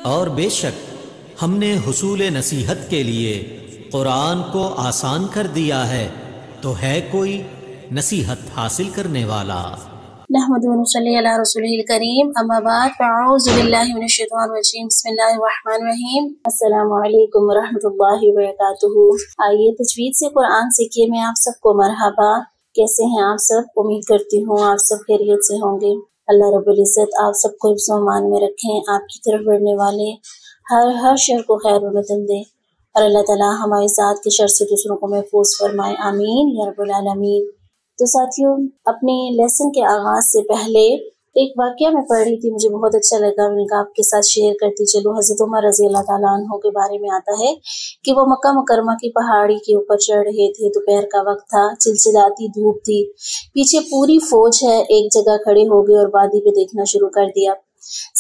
اور بے شک ہم نے حصول نصیحت کے لیے قرآن کو آسان کر دیا ہے، تو ہے کوئی نصیحت حاصل کرنے والا؟ نحمده ونصلي على رسوله الكريم، اما بعد فاعوذ باللہ من الشیطان الرجیم، بسم اللہ الرحمن الرحیم۔ السلام علیکم ورحمۃ اللہ وبرکاتہ۔ آئیے تجوید سے قرآن سیکھیے میں آپ سب کو مرحبا۔ کیسے ہیں آپ سب؟ امید کرتی ہوں آپ سب خیریت سے ہوں گے۔ اللہ رب العزت آپ سب کو حفظ و امان میں رکھیں، آپ کی طرف بڑھنے والے ہر شر کو خیر و بدل دے، اور اللہ تعالیٰ ہماری ذات کے شر سے دوسروں کو محفوظ فرمائے، آمین یا رب العالمین۔ تو ساتھیوں، اپنے لیسن کے آغاز سے پہلے ایک واقعہ میں پڑھ رہی تھی، مجھے بہت اچھا لگا، میں نے کہا آپ کے ساتھ شیئر کرتی چلو۔ حضرت عمر رضی اللہ تعالیٰ عنہ کے بارے میں آتا ہے کہ وہ مکہ مکرمہ کی پہاڑی کے اوپر چڑھ رہے تھے، دوپہر کا وقت تھا، چلچلاتی دھوپ تھی، پیچھے پوری فوج ہے ایک جگہ کھڑے ہو گئے اور وادی پہ دیکھنا شروع کر دیا۔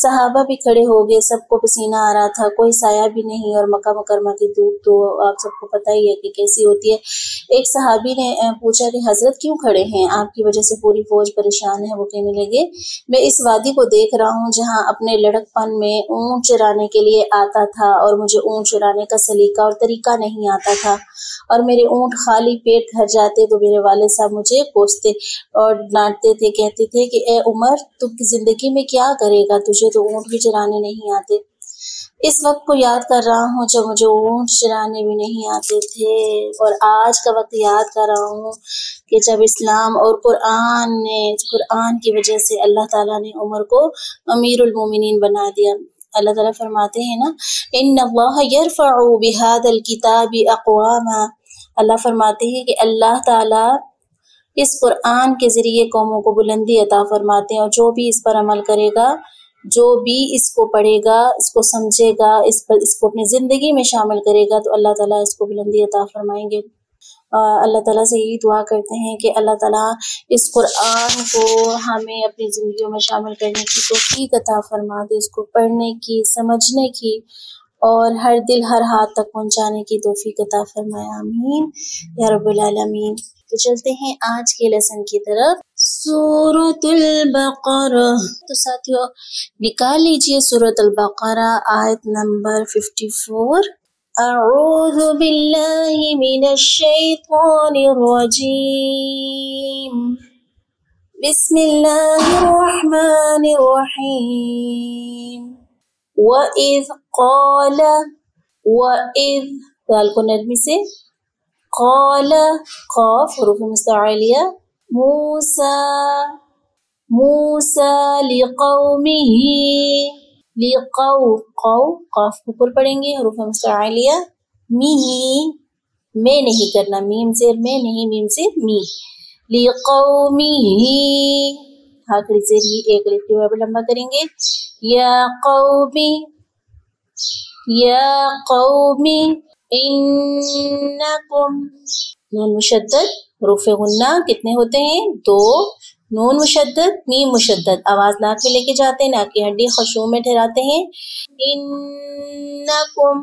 صحابہ بھی کھڑے ہو گئے، سب کو پسینہ آ رہا تھا، کوئی سایہ بھی نہیں، اور مکہ مکرمہ کی دھوپ تو آپ سب کو پتہ ہی ہے کہ کیسی ہوتی ہے۔ ایک صحابی نے پوچھا کہ حضرت کیوں کھڑے ہیں؟ آپ کی وجہ سے پوری فوج پریشان ہے۔ وہ کہنے لگے میں اس وادی کو دیکھ رہا ہوں جہاں اپنے لڑک پن میں اونٹ چرانے کے لیے آتا تھا، اور مجھے اونٹ چرانے کا سلیقہ اور طریقہ نہیں آتا تھا، اور میرے اونٹ خالی پیٹ گھر جاتے تو میرے والد صاحب مجھے کوستے اور ڈانٹتے تھے، کہتے تھے کہ اے عمر تو زندگی میں کیا کرے گا، تجھے تو اونٹ بھی چرانے نہیں آتے۔ اس وقت کو یاد کر رہا ہوں جب مجھے اونٹ چرانے بھی نہیں آتے تھے، اور آج کا وقت یاد کر رہا ہوں کہ جب اسلام اور قرآن کی وجہ سے اللہ تعالیٰ نے عمر کو امیر المومنین بنا دیا۔ اللہ تعالیٰ فرماتے ہیں نا، ان اللہ یرفع بہذا الکتاب اقواما، اللہ فرماتے ہیں کہ اللہ تعالیٰ اس قرآن کے ذریعے قوموں کو بلندی عطا فرماتے ہیں، اور جو بھی اس پر عمل کرے گا، جو بھی اس کو پڑھے گا، اس کو سمجھے گا، اس کو اپنی زندگی میں شامل کرے گا، تو اللہ تعالیٰ اس کو بلندی عطا فرمائیں گے۔ اللہ تعالیٰ سے یہی دعا کرتے ہیں کہ اللہ تعالیٰ اس قرآن کو ہمیں اپنی زندگیوں میں شامل کرنے کی توفیق عطا فرما دے، اس کو پڑھنے کی، سمجھنے کی، اور ہر دل ہر ہاتھ تک پہنچانے کی توفیق عطا فرمائے، آمین یا رب العالمین۔ تو چلتے ہیں آج کے لیسن کی طرف، سورۃ البقرہ۔ تو ساتھیوں نکال لیجئے سورۃ البقرہ آیت نمبر 54۔ اعوذ باللہ من الشیطان الرجیم، بسم اللہ الرحمن الرحیم۔ وَإِذْ قَالَ، وَإِذْ دال کو نرمی سے، قال قاف حروف مستعلیہ، موسیٰ لقومہ، قاف کو پر پڑھیں گے حروف مستعلیہ، میں نہیں کرنا، میم سے میں نہیں، میم سے می، لقومہ، آخری سے ہی ایک الف کے برابر لمبا کریں گے، یا قومی انکم، نون مشدد حروف غنہ کتنے ہوتے ہیں؟ 2، نون مشدد میم مشدد، آواز ناک میں لے کے جاتے ہیں، ناک کی ہڈی خشوع میں ٹھہراتے ہیں، انکم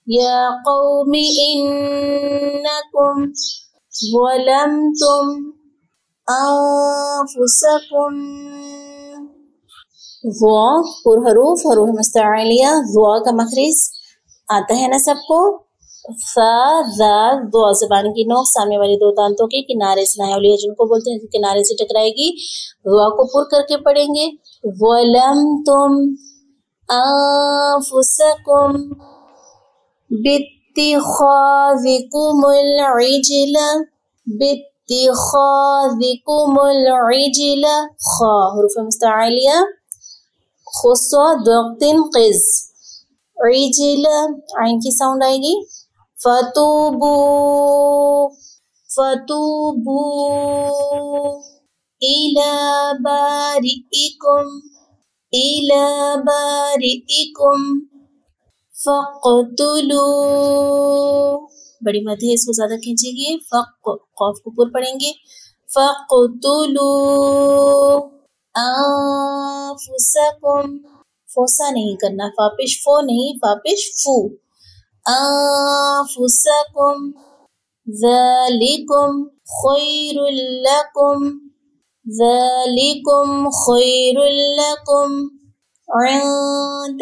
یا قوم انکم ظلمتم انفسکم، ضا پر حروف مستعلیہ، ضا کا مخرج آتا ہے نا سب کو، فا ذال دو، زبان کی نوک سامنے والی دو دانتوں کے کنارے سے نایولیہ جن کو بولتے ہیں کنارے سے ٹکرائے گی، ضا کو پر کر کے پڑھیں گے، ظلمتم انفسکم باتخاذکم العجل، خا حروف مستعلیہ، خصو دغتن قز، عجل عین کی ساؤنڈ آئے گی، فتوبو الی بارئکم فقتلو، بڑی مد ہے اس کو زیادہ کھینچے گی، قاف کو پر پڑھیں گے، فقتلو انفسکم، فوسا نہیں کرنا، فاپش فو نہیں، فاپش فو، انفسکم ذالکم خیر لکم عند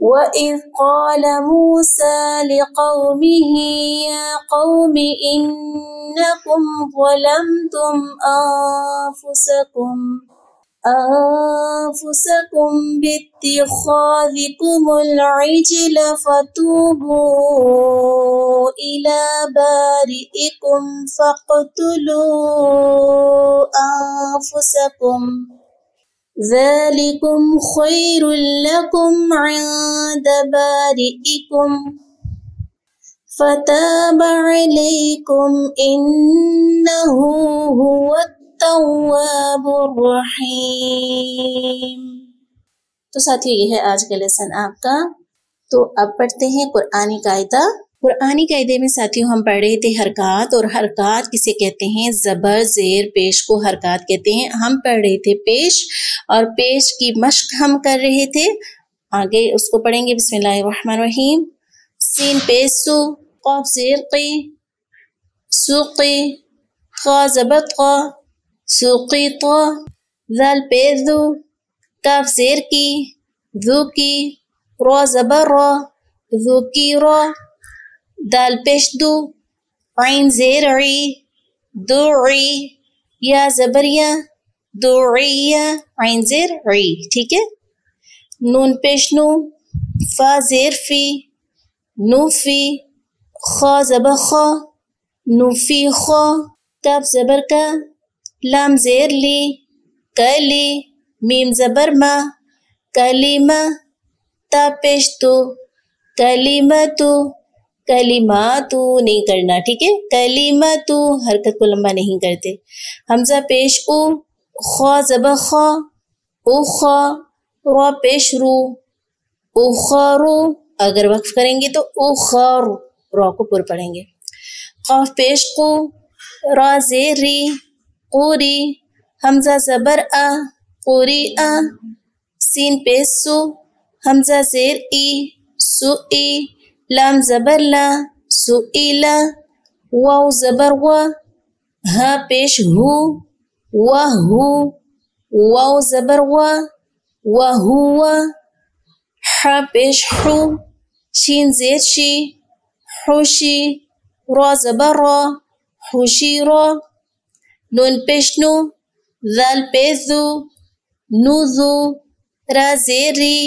وَإِذْ قَالَ مُوسَى لِقَوْمِهِ يَا قَوْمِ إِنَّكُمْ ظَلَمْتُمْ أَنفُسَكُمْ بِاتِّخَاذِكُمُ الْعِجْلَ فَتُوبُوا إِلَى بَارِئِكُمْ فَاقْتُلُوا أَنفُسَكُمْ ذَلِكُمْ خَيْرٌ لَكُمْ عِنْدَ بَارِئِكُمْ فَتَابَ عَلَيْكُمْ إِنَّهُ هُوَ التَّوَّابُ الرَّحِيمُ۔ تو ساتھیو یہ ہے آج کا لیسن آپ کا۔ تو اب پڑھتے ہیں قرآنی قاعدہ۔ قرآنی قاعدے میں ساتھیوں ہم پڑھ رہے تھے حرکات، اور حرکات کسے کہتے ہیں؟ زبر زیر پیش کو حرکات کہتے ہیں۔ ہم پڑھ رہے تھے پیش، اور پیش کی مشق ہم کر رہے تھے۔ آگے اس کو پڑھیں گے۔ بسم اللہ الرحمن الرحیم۔ سین پیش سو، قاف زیر قی، سوقی، قا زبر قا، سوقی طا، ذال پیش دو، کاف زیر کی، ذو کی، را زبر را، ذو کی را، دال پیش دو، عین زیر عی، دوعی، یا زبریہ، دوعیہ، عین زیر عی، ٹھیک ہے۔ نون پیش نو، فا زیر فی، نوفی، خا زبر خا، نوفی خا، کاف زبر کا، لام زیر لی، کلی، میم زبر ما، کلیمہ، تا پیش تو، کلیمتو، کلیماتو نہیں کرنا، ٹھیک ہے۔ کلیمتو حرکت کو لمبا نہیں کرتے۔ حمزہ پیش او، خا زبر خا، او خا، را پیش رو، او خارو، اگر وقف کریں گے تو او خار، را کو پر پڑھیں گے۔ قاف پیش قو، را زیر ری، قوری، حمزہ زبر آ، قوری آ، سین پیش سو، حمزہ زیر ای، سو ای، لام زبر لا، سو ای لا، واو زبر وا، ہا پیش ہو، وا ہو، واو زبر وا، وا ہوا، ہا پیش حو، شین زیر شی، حوشی، را زبر را، حوشی را، نون پیش نو، ذال پیش دو، نوذو، را زیر ری،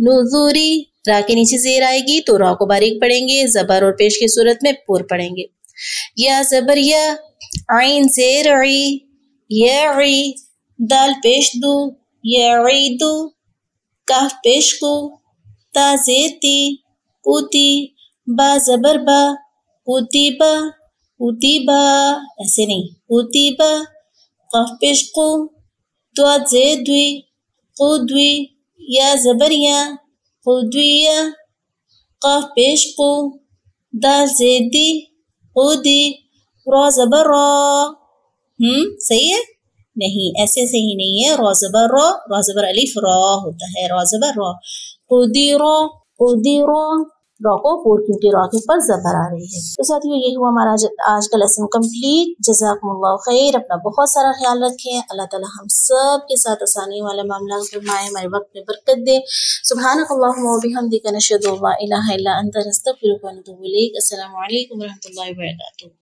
نوذوری، را کے نیچے زیر آئے گی تو را کو باریک پڑھیں گے، زبر اور پیش کی صورت میں پور پڑھیں گے۔ یا زبر یا، عین زیر عی، یا عی، دال پیش دو، یا عیدو، کاف پیش کو، تا زیر تی، پوتی، با زبر با، پوتی با، پوتی با، ایسے نہیں، پوتی با، قاف پیش کو، دوات زیر دوی، قودوی، یا زبر یا، قودویہ، قاف پیش کو، دال زیر دی، قودی، را زبر را، صحیح ہے؟ نہیں، ایسے صحیح نہیں ہے۔ را زبر را، را زبر الف را ہوتا ہے، را زبر را، قودی را، قودی را، را کو پور کیونکہ را کے پر زبر آ رہی ہے۔ تو ساتھیوں یہ ہوا ہمارا آج کا لیسن کمپلیٹ۔ جزاکم اللہ خیر، اپنا بہت سارا خیال رکھیں، اللہ تعالی ہم سب کے ساتھ آسانی والا معاملہ فرمائے، ہمارے وقت میں برکت دے۔ سبحانک اللہم و بحمدک، نشہد ان لا الہ الا انت، نستغفرک و نتوب الیک۔ السلام علیکم و رحمۃ اللہ وبرکاتہ۔